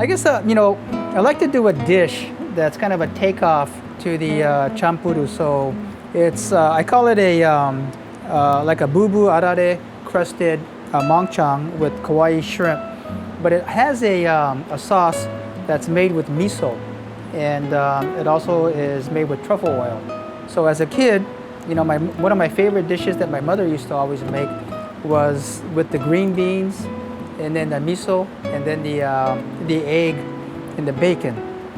I guess, you know, I like to do a dish that's kind of a takeoff to the champuru. So it's, I call it a, like a bubu arare crusted mongchang with kawaii shrimp. But it has a sauce that's made with miso. And it also is made with truffle oil. So as a kid, you know, one of my favorite dishes that my mother used to always make was with the green beans and then the miso and then the egg and the bacon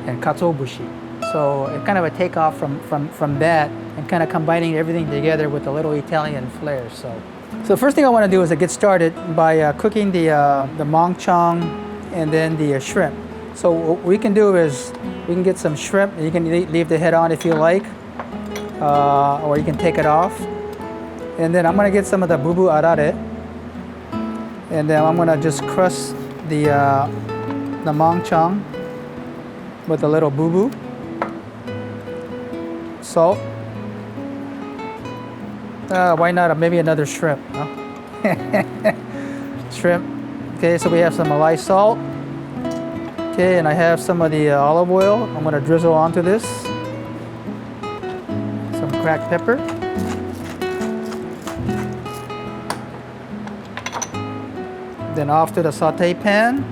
and katsuobushi. So it's kind of a takeoff from that and kind of combining everything together with a little Italian flair. So the first thing I want to do is to get started by cooking the mongchang and then the shrimp. So what we can do is we can get some shrimp. You can leave the head on if you like, or you can take it off. And then I'm going to get some of the bubu arare, and then I'm going to just crust the mongchang with a little bubu, salt. Why not maybe another shrimp? Huh? Shrimp. Okay, so we have some Malai salt. Okay, and I have some of the olive oil. I'm going to drizzle onto this. Some cracked pepper. Then off to the saute pan.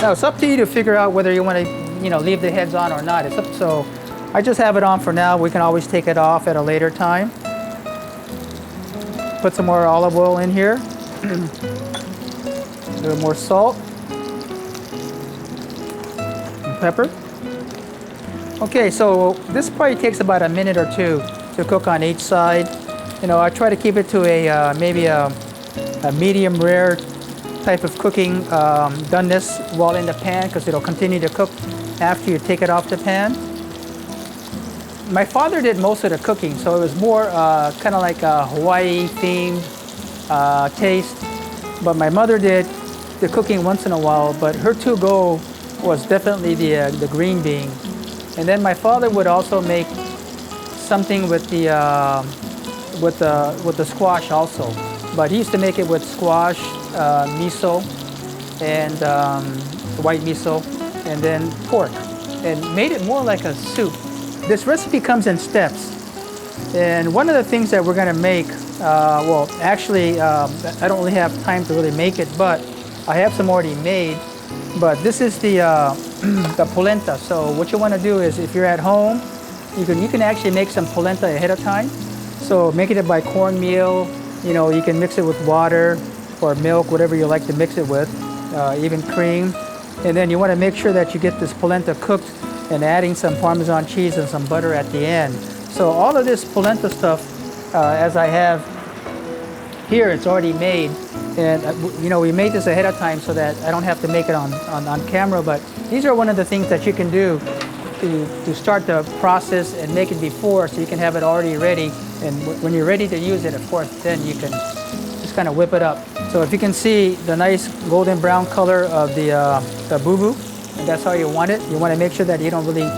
Now it's up to you to figure out whether you want to, you know, leave the heads on or not. It's up, so I just have it on for now. We can always take it off at a later time. Put some more olive oil in here. A little more salt. And pepper. Okay, so this probably takes about a minute or two to cook on each side. You know, I try to keep it to a maybe a medium rare type of cooking doneness while in the pan, because it'll continue to cook after you take it off the pan. My father did most of the cooking, so it was more kind of like a Hawaii themed taste. But my mother did the cooking once in a while, but her to-go was definitely the green bean. And then my father would also make something with the squash also. But he used to make it with squash, miso, and white miso, and then pork, and made it more like a soup. This recipe comes in steps. And one of the things that we're going to make, well, actually, I don't really have time to really make it, but I have some already made. But this is the polenta. So what you want to do is, if you're at home, you can actually make some polenta ahead of time. So make it by cornmeal. You know, you can mix it with water or milk, whatever you like to mix it with, even cream. And then you want to make sure that you get this polenta cooked and adding some Parmesan cheese and some butter at the end. So all of this polenta stuff, as I have here, it's already made. And you know, we made this ahead of time so that I don't have to make it on camera, but these are one of the things that you can do to start the process and make it before, so you can have it already ready. And when you're ready to use it, of course, then you can just kind of whip it up. So if you can see the nice golden brown color of the bubu, and that's how you want it. You want to make sure that you don't really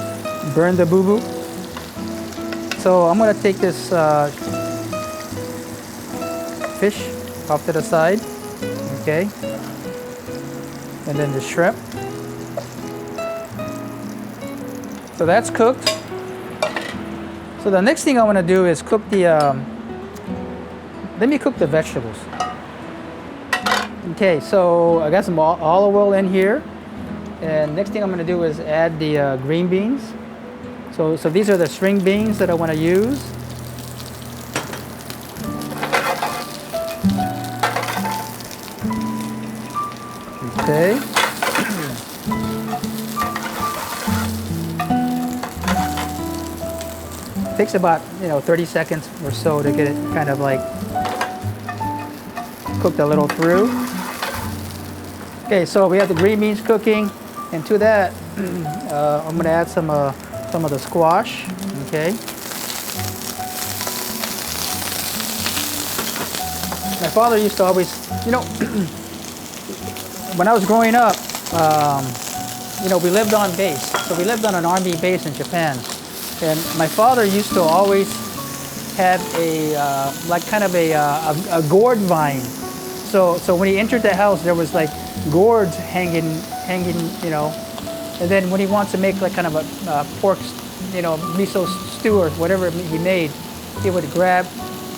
burn the bubu. So I'm going to take this fish off to the side, okay, and then the shrimp. So that's cooked. So the next thing I want to do is cook the, let me cook the vegetables. Okay, so I got some olive oil in here, and next thing I'm going to do is add the green beans. So these are the string beans that I want to use. Okay. Takes about 30 seconds or so to get it kind of like cooked a little through. Okay, so we have the green beans cooking, and to that I'm going to add some of the squash. Okay. My father used to always, when I was growing up, we lived on base. So we lived on an army base in Japan. And my father used to always had a like kind of a gourd vine. So when he entered the house, there was like gourds hanging, you know. And then when he wants to make like kind of a pork, you know, miso stew or whatever he made, he would grab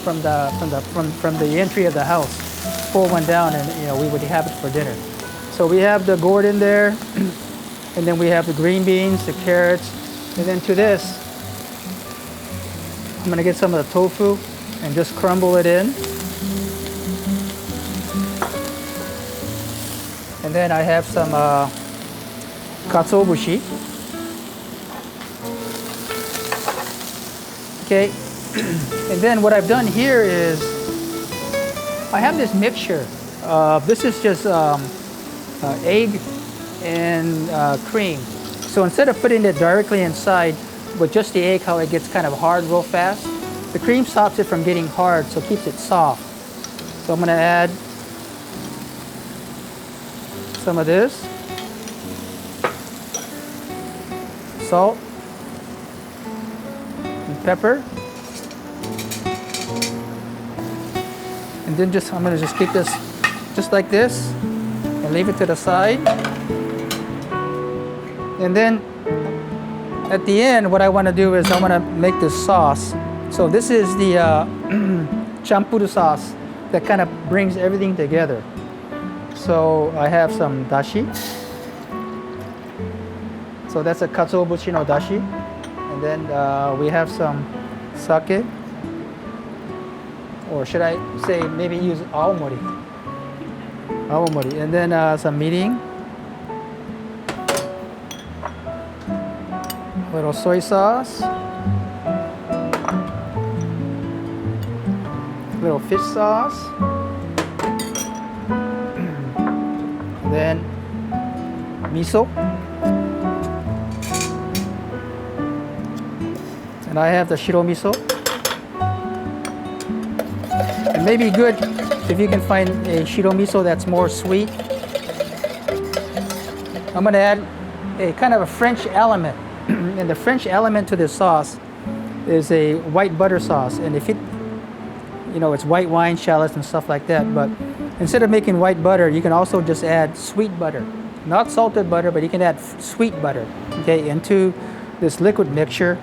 from the entry of the house, pull one down, and you know we would have it for dinner. So we have the gourd in there, and then we have the green beans, the carrots, and then to this, I'm gonna get some of the tofu and just crumble it in. And then I have some katsuobushi. Okay, and then what I've done here is I have this mixture. This is just egg and cream. So instead of putting it directly inside with just the egg, how it gets kind of hard real fast, the cream stops it from getting hard, so it keeps it soft. So I'm gonna add some of this, salt, and pepper, and then I'm gonna just keep this just like this and leave it to the side. And then at the end, what I want to do is I want to make this sauce. So this is the champuru sauce that kind of brings everything together. So I have some dashi. So that's a katsuobushi no dashi. And then we have some sake. Or should I say maybe use aomori. And then some mirin. Little soy sauce. Little fish sauce. Then miso. And I have the shiro miso. It may be good if you can find a shiro miso that's more sweet. I'm going to add a kind of a French element. And the French element to this sauce is a white butter sauce. And if it, you know, it's white wine, shallots, and stuff like that. But instead of making white butter, you can also just add sweet butter. Not salted butter, but you can add sweet butter, okay, into this liquid mixture.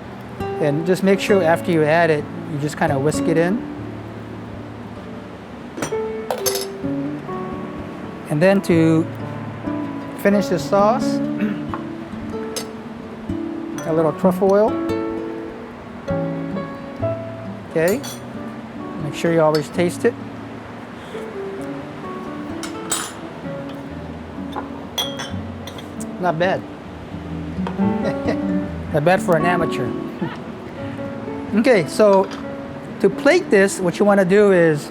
And just make sure after you add it, you just kind of whisk it in. And then to finish the sauce, a little truffle oil. Okay. Make sure you always taste it. Not bad. Not bad for an amateur. Okay, so to plate this, what you want to do is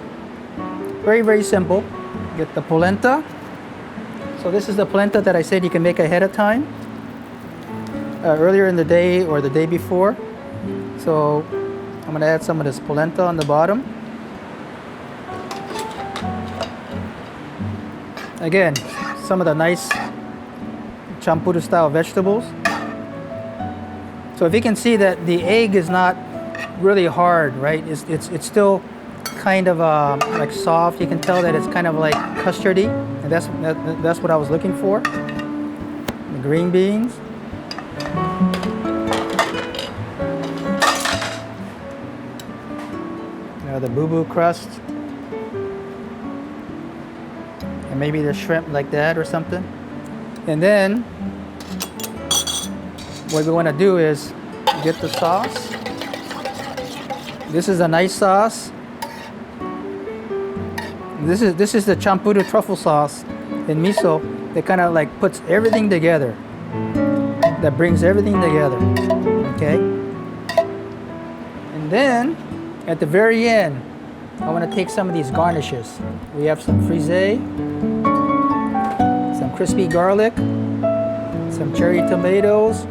very, very simple. Get the polenta. So this is the polenta that I said you can make ahead of time. Earlier in the day or the day before. So I'm going to add some of this polenta on the bottom. Again, some of the nice champuru style vegetables. So if you can see that the egg is not really hard, right? It's still kind of like soft. You can tell that it's kind of like custardy, and that's what I was looking for. The green beans. The boo-boo crust, and maybe the shrimp like that or something. And then what we want to do is get the sauce. This is a nice sauce. This is the champuru truffle sauce in miso that kind of like puts everything together, that brings everything together. Okay, and then at the very end, I want to take some of these garnishes. We have some frisee, some crispy garlic, some cherry tomatoes,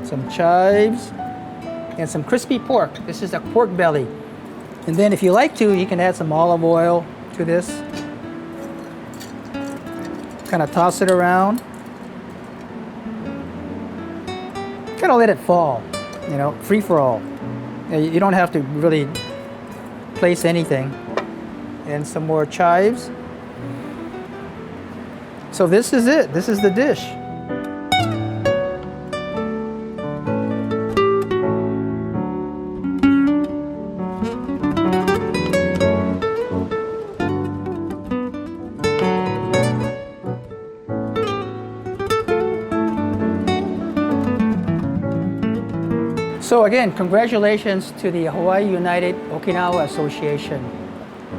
some chives, and some crispy pork. This is a pork belly. And then if you like to, you can add some olive oil to this. Kind of toss it around. Kind of let it fall, you know, free for all. You don't have to really place anything. And some more chives. So this is it. This is the dish. So again, congratulations to the Hawaii United Okinawa Association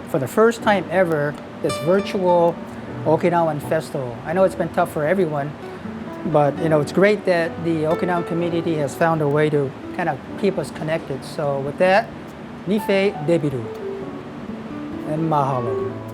for the first time ever, this virtual Okinawan festival. I know it's been tough for everyone, but it's great that the Okinawan community has found a way to kind of keep us connected. So with that, Nife Debiru and mahalo.